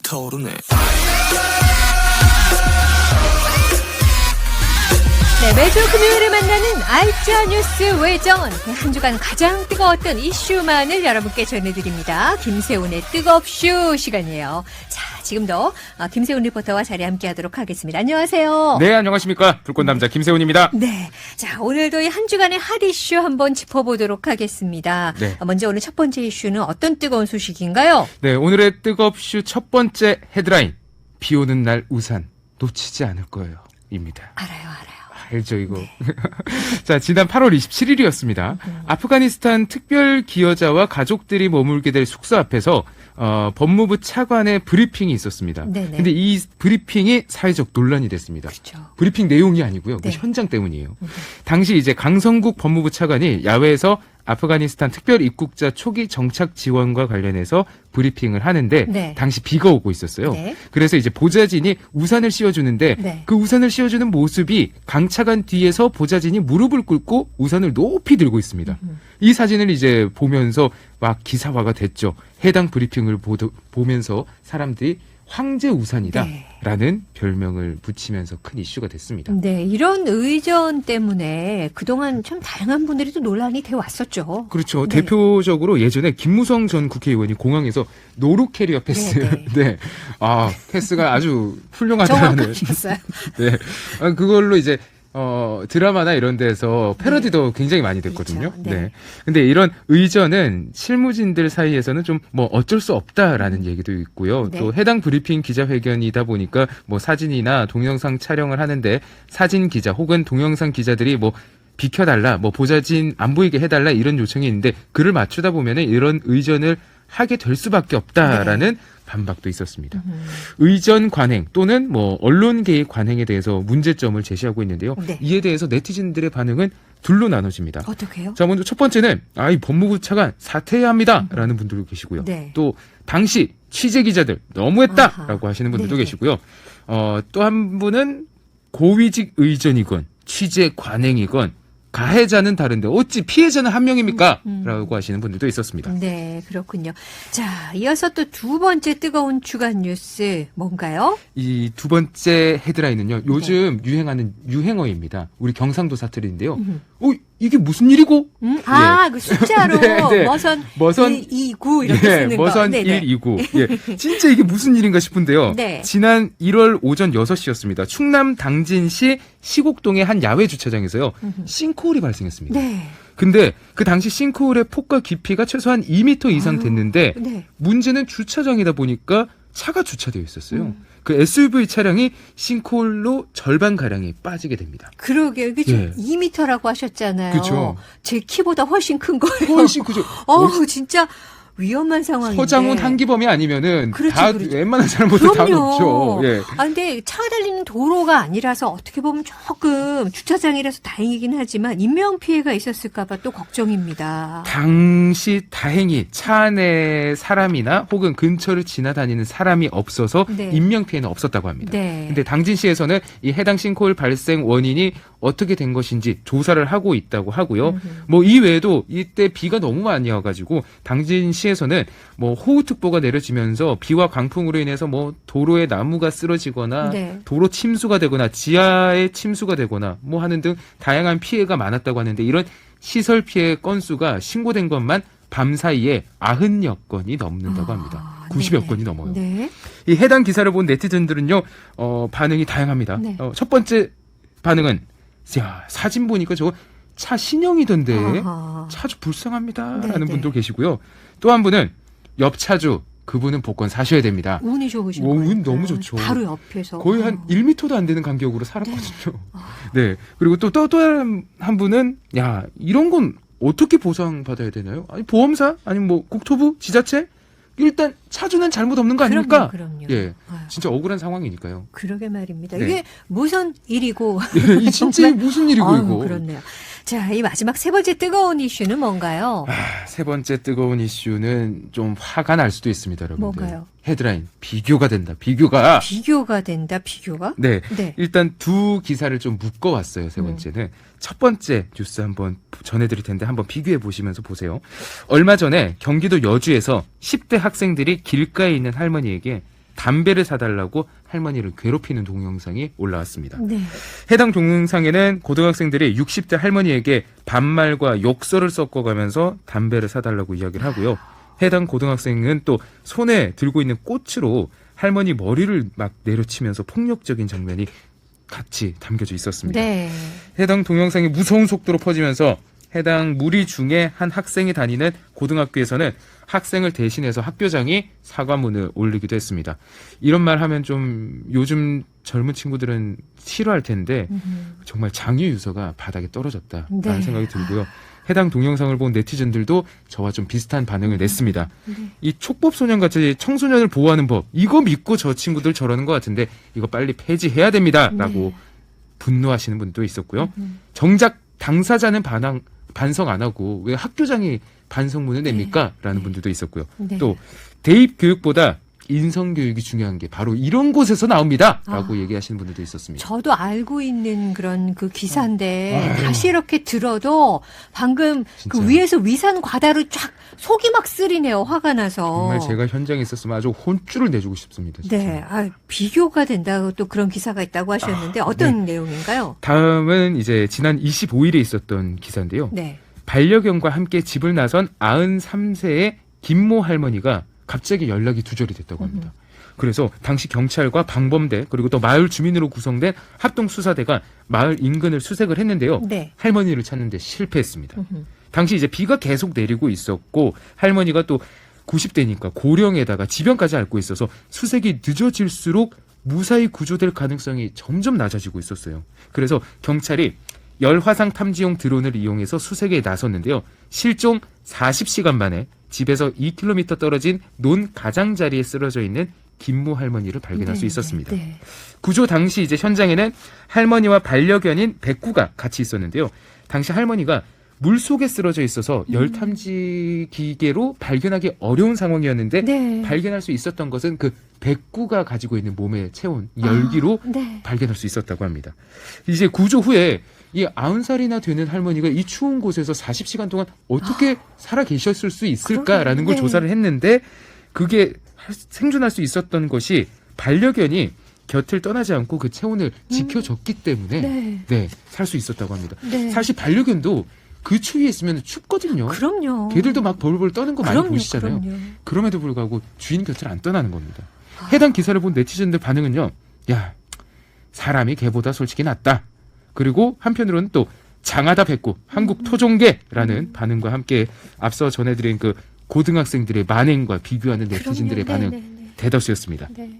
타오르네. 네, 매주 금요일에 만나는 알짜 뉴스 외전. 한 주간 가장 뜨거웠던 이슈만을 여러분께 전해드립니다. 김세훈의 뜨겁슈 시간이에요. 자, 지금도 김세훈 리포터와 자리 함께하도록 하겠습니다. 안녕하세요. 네, 안녕하십니까. 불꽃남자 김세훈입니다. 네, 자, 오늘도 이 한 주간의 핫 이슈 한번 짚어보도록 하겠습니다. 네. 먼저 오늘 첫 번째 이슈는 어떤 뜨거운 소식인가요? 네, 오늘의 뜨겁슈 첫 번째 헤드라인. 비 오는 날 우산 놓치지 않을 거예요. 입니다. 알아요. 알죠, 이거. 네. 자, 지난 8월 27일이었습니다. 아프가니스탄 특별 기여자와 가족들이 머물게 될 숙소 앞에서 법무부 차관의 브리핑이 있었습니다. 네네. 근데 이 브리핑이 사회적 논란이 됐습니다. 그렇죠. 브리핑 내용이 아니고요. 네. 그 현장 때문이에요. 당시 이제 강성국 법무부 차관이 야외에서 아프가니스탄 특별 입국자 초기 정착 지원과 관련해서 브리핑을 하는데 네. 당시 비가 오고 있었어요. 네. 그래서 이제 보좌진이 우산을 씌워주는데 네. 그 우산을 씌워주는 모습이 강차관 뒤에서 보좌진이 무릎을 꿇고 우산을 높이 들고 있습니다. 이 사진을 이제 보면서 막 기사화가 됐죠. 해당 브리핑을 보면서 사람들이 황제 우산이다라는 별명을 붙이면서 큰 이슈가 됐습니다. 네, 이런 의전 때문에 그동안 참 다양한 분들이 또 논란이 되어 왔었죠. 그렇죠. 네. 대표적으로 예전에 김무성 전 국회의원이 공항에서 노루 캐리어 패스. 네. 네. 아, 패스가 아주 훌륭하다는. 정확하셨어요. 네. 그걸로 이제 드라마나 이런 데서 패러디도 굉장히 많이 됐거든요. 그렇죠. 네. 네. 근데 이런 의전은 실무진들 사이에서는 좀 뭐 어쩔 수 없다라는 얘기도 있고요. 네. 또 해당 브리핑 기자회견이다 보니까 뭐 사진이나 동영상 촬영을 하는데 사진 기자 혹은 동영상 기자들이 뭐 비켜달라, 뭐 보좌진 안 보이게 해달라 이런 요청이 있는데 그를 맞추다 보면은 이런 의전을 하게 될 수밖에 없다라는 네. 반박도 있었습니다. 의전 관행 또는 뭐 언론 개입 관행에 대해서 문제점을 제시하고 있는데요. 네. 이에 대해서 네티즌들의 반응은 둘로 나눠집니다. 어떻게요? 자, 먼저 첫 번째는 이 법무부 차관 사퇴해야 합니다라는 분들도 계시고요. 네. 또 당시 취재 기자들 너무했다라고 아하. 하시는 분들도 네네. 계시고요. 또 한 분은 고위직 의전이건 취재 관행이건 가해자는 다른데 어찌 피해자는 한 명입니까? 라고 하시는 분들도 있었습니다. 네, 그렇군요. 자, 이어서 또 두 번째 뜨거운 주간 뉴스 뭔가요? 이 두 번째 헤드라인은요. 요즘 유행하는 유행어입니다. 우리 경상도 사투리인데요. 이게 무슨 일이고? 그 숫자로 네, 네. 머선 129 이렇게 쓰는 거. 머선 네네. 129. 예. 진짜 이게 무슨 일인가 싶은데요. 네. 지난 1월 오전 6시였습니다. 충남 당진시 시곡동의 한 야외 주차장에서요. 싱크홀이 발생했습니다. 네. 근데 그 당시 싱크홀의 폭과 깊이가 최소한 2m 이상 됐는데 네. 문제는 주차장이다 보니까 차가 주차되어 있었어요. 그 SUV 차량이 싱크홀로 절반가량이 빠지게 됩니다. 그러게요. 이게 지금 예. 2m라고 하셨잖아요. 그쵸. 제 키보다 훨씬 큰 거예요. 훨씬 크죠. 진짜 위험한 상황인데. 서장훈 한기범이 아니면은 그렇죠, 다 그렇죠. 웬만한 사람보다 다 높죠. 예. 근데 차가 달리는 도로가 아니라서 어떻게 보면 조금 주차장이라서 다행이긴 하지만 인명피해가 있었을까봐 또 걱정입니다. 당시 다행히 차 안에 사람이나 혹은 근처를 지나다니는 사람이 없어서 네. 인명피해는 없었다고 합니다. 네. 근데 당진시에서는 이 해당 싱크홀 발생 원인이 어떻게 된 것인지 조사를 하고 있다고 하고요. 뭐 이외에도 이때 비가 너무 많이 와가지고 당진시에서는 뭐 호우특보가 내려지면서 비와 강풍으로 인해서 뭐 도로에 나무가 쓰러지거나 네. 도로 침수가 되거나 지하에 침수가 되거나 뭐 하는 등 다양한 피해가 많았다고 하는데 이런 시설 피해 건수가 신고된 것만 밤 사이에 90여 건이 넘는다고 합니다. 90여 네네. 건이 넘어요. 네. 이 해당 기사를 본 네티즌들은요, 반응이 다양합니다. 네. 첫 번째 반응은, 야, 사진 보니까 저거 차 신형이던데, 아하. 차주 불쌍합니다. 네네. 라는 분도 계시고요. 또 한 분은, 옆 차주, 그분은 복권 사셔야 됩니다. 운이 좋으신 오, 거예요. 운 너무 좋죠. 바로 옆에서. 거의 한 1m도 안 되는 간격으로 살았거든요. 네. 그리고 또 한 분은, 야, 이런 건 어떻게 보상받아야 되나요? 아니, 보험사? 아니면 뭐, 국토부? 지자체? 일단, 차주는 잘못 없는 거 아닙니까? 그럼요. 예. 아유, 진짜 억울한 상황이니까요. 그러게 말입니다. 네. 이게 무슨 일이고. 예, 이 진짜 무슨 일이고, 아유, 이거. 그렇네요. 자, 이 마지막 세 번째 뜨거운 이슈는 뭔가요? 세 번째 뜨거운 이슈는 좀 화가 날 수도 있습니다, 여러분들. 뭔가요? 헤드라인, 비교가 된다, 비교가. 비교가 된다, 비교가? 네. 네. 일단 두 기사를 좀 묶어왔어요, 세 번째는. 첫 번째 뉴스 한번 전해드릴 텐데 한번 비교해 보시면서 보세요. 얼마 전에 경기도 여주에서 10대 학생들이 길가에 있는 할머니에게 담배를 사달라고 할머니를 괴롭히는 동영상이 올라왔습니다. 네. 해당 동영상에는 고등학생들이 60대 할머니에게 반말과 욕설을 섞어가면서 담배를 사달라고 이야기를 하고요. 해당 고등학생은 또 손에 들고 있는 꽃으로 할머니 머리를 막 내려치면서 폭력적인 장면이 같이 담겨져 있었습니다. 네. 해당 동영상이 무서운 속도로 퍼지면서 해당 무리 중에 한 학생이 다니는 고등학교에서는 학생을 대신해서 학교장이 사과문을 올리기도 했습니다. 이런 말 하면 좀 요즘 젊은 친구들은 싫어할 텐데 정말 장유유서가 바닥에 떨어졌다라는 네. 생각이 들고요. 해당 동영상을 본 네티즌들도 저와 좀 비슷한 반응을 냈습니다. 이 촉법소년같이 청소년을 보호하는 법, 이거 믿고 저 친구들 저러는 것 같은데 이거 빨리 폐지해야 됩니다. 라고 분노하시는 분도 있었고요. 정작 당사자는 반성 안 하고 왜 학교장이 반성문을 냅니까? 라는 분들도 있었고요. 네. 또 대입 교육보다 인성 교육이 중요한 게 바로 이런 곳에서 나옵니다. 라고 얘기하시는 분들도 있었습니다. 저도 알고 있는 그런 그 기사인데 다시 이렇게 들어도 방금 진짜. 그 위에서 위산 과다로 쫙 속이 막 쓰리네요. 화가 나서. 정말 제가 현장에 있었으면 아주 혼쭐을 내주고 싶습니다. 진짜. 네, 비교가 된다고 또 그런 기사가 있다고 하셨는데 어떤 내용인가요? 다음은 이제 지난 25일에 있었던 기사인데요. 네. 반려견과 함께 집을 나선 93세의 김모 할머니가 갑자기 연락이 두절이 됐다고 합니다. 그래서 당시 경찰과 방범대 그리고 또 마을 주민으로 구성된 합동수사대가 마을 인근을 수색을 했는데요. 네. 할머니를 찾는데 실패했습니다. 당시 이제 비가 계속 내리고 있었고 할머니가 또 90대니까 고령에다가 지병까지 앓고 있어서 수색이 늦어질수록 무사히 구조될 가능성이 점점 낮아지고 있었어요. 그래서 경찰이 열화상 탐지용 드론을 이용해서 수색에 나섰는데요. 실종 40시간 만에 집에서 2km 떨어진 논 가장자리에 쓰러져 있는 김모 할머니를 발견할 수 있었습니다. 네. 구조 당시 이제 현장에는 할머니와 반려견인 백구가 같이 있었는데요. 당시 할머니가 물 속에 쓰러져 있어서 열 탐지 기계로 발견하기 어려운 상황이었는데 네. 발견할 수 있었던 것은 그 백구가 가지고 있는 몸에 채운 열기로 네. 발견할 수 있었다고 합니다. 이제 구조 후에 이 90살이나 되는 할머니가 이 추운 곳에서 40시간 동안 어떻게 살아 계셨을 수 있을까라는 걸 네. 조사를 했는데 그게 생존할 수 있었던 것이 반려견이 곁을 떠나지 않고 그 체온을 지켜줬기 때문에 네. 살 수 있었다고 합니다. 네. 사실 반려견도 그 추위에 있으면 춥거든요. 그럼요. 걔들도 막 벌벌 떠는 거 많이 그럼요, 보시잖아요. 그럼요. 그럼에도 불구하고 주인 곁을 안 떠나는 겁니다. 해당 기사를 본 네티즌들 반응은요. 야, 사람이 개보다 솔직히 낫다. 그리고 한편으로는 또 장하다 백구, 한국 토종개라는 반응과 함께 앞서 전해드린 그 고등학생들의 만행과 비교하는 네티즌들의 그럼요. 반응 대다수였습니다. 네.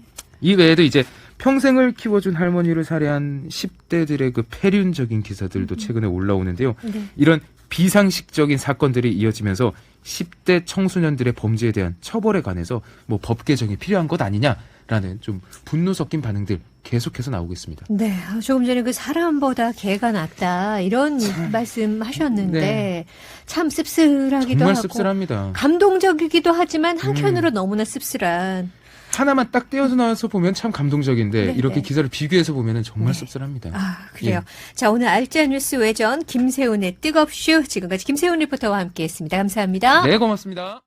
이 외에도 이제 평생을 키워준 할머니를 살해한 10대들의 그 폐륜적인 기사들도 최근에 올라오는데요. 네. 이런 비상식적인 사건들이 이어지면서 10대 청소년들의 범죄에 대한 처벌에 관해서 뭐 법 개정이 필요한 것 아니냐라는 좀 분노 섞인 반응들 계속해서 나오고 있습니다. 네, 조금 전에 그 사람보다 개가 낫다 이런 말씀하셨는데 네. 참 씁쓸하기도 정말 하고 씁쓸합니다. 감동적이기도 하지만 한편으로 너무나 씁쓸한. 하나만 딱 떼어서 나와서 보면 참 감동적인데 네, 이렇게 네. 기사를 비교해서 보면 정말 네. 씁쓸합니다. 그래요. 예. 자, 오늘 알짜 뉴스 외전 김세훈의 뜨겁쇼 지금까지 김세훈 리포터와 함께했습니다. 감사합니다. 네, 고맙습니다.